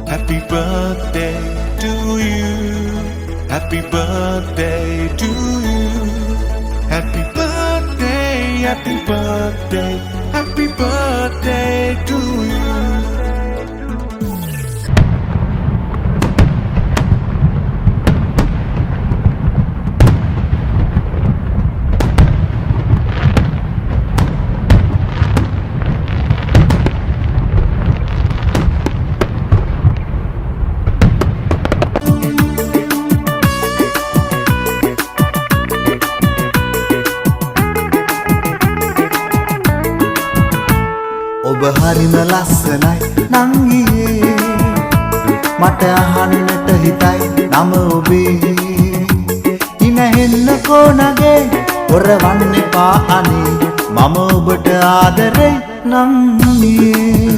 Happy birthday to you. Happy birthday to you. Happy birthday, happy birthday, happy birthday to you. ඔබ හරිම ලස්සනයි නංගියේ මට අහන්නට හිතයි නම ඔබේ ඉනහෙන්න කොනගේ හොරවන්න එපා අනේ මම ඔබට ආදරේ නංගියේ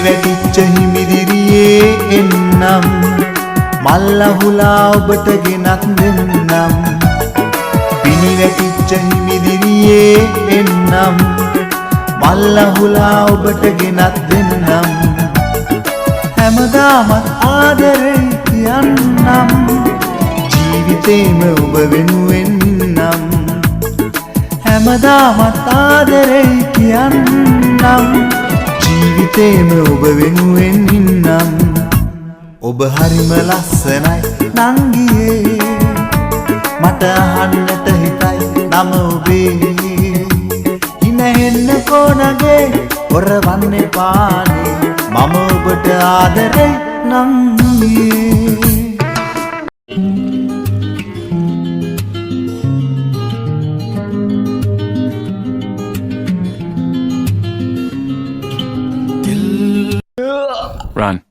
වැටිච්ච හිමිදිරියේ එන්නම් මල්ලහුලා ඔබට ගෙනත් දෙන්නම් පිණි වැටිච්ච හිමිදිරියේ එන්නම් මල්ලහුලා ඔබට ගෙනත් දෙන්නම් හැමදාමත් ආදරේ කියන්නම් ජීවිතේම ඔබ වෙනුවෙන් නම් හැමදාමත් ආදරේ කියන්නම් ජීවිතේම ඔබ වෙනුවෙන් ඉන්නම් ඔබ හරිම ලස්සනයි නංගියේ මට අහන්නට හිතයි නම ඔබේ ඉනහෙන්න කොනගේ හොරවන්න එපානේ මම ඔබට ආදරේ නංගියේ Run.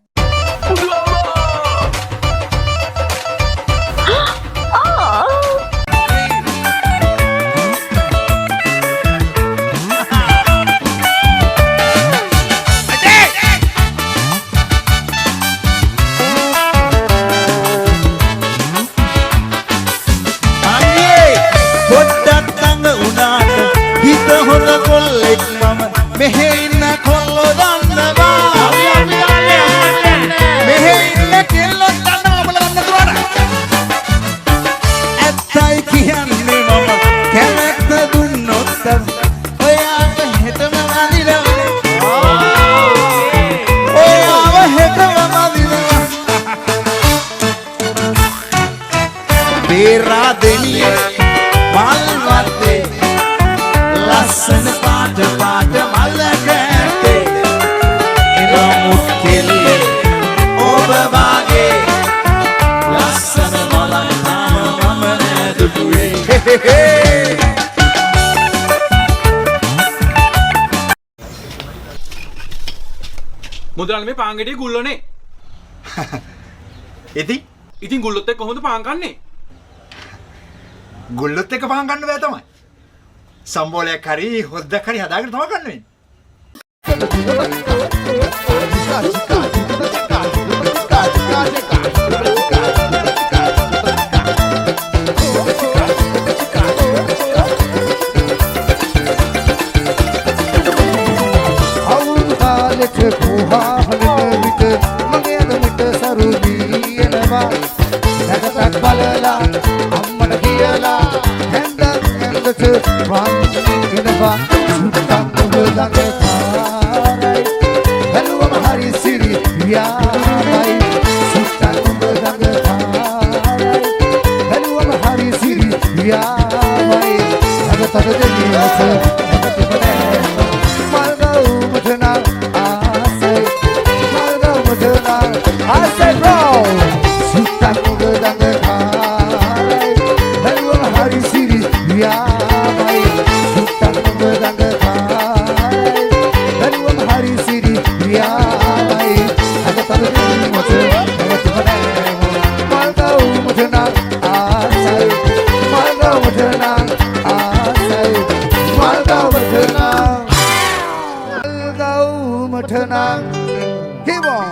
මුදල් මේ පාංගෙඩිය ගුල්ලනේ. ඉතින් ගුල්ලොත් එක්ක කොහොමද පාන් කන්නේ? ගුල්ලොත් එක්ක පාන් ගන්න බෑ තමයි. සම්බෝලයක් හරි හොද්දක් හරි හදාගෙන තමයි ගන්න වෙන්නේ. ඔබට නම් කිවෝ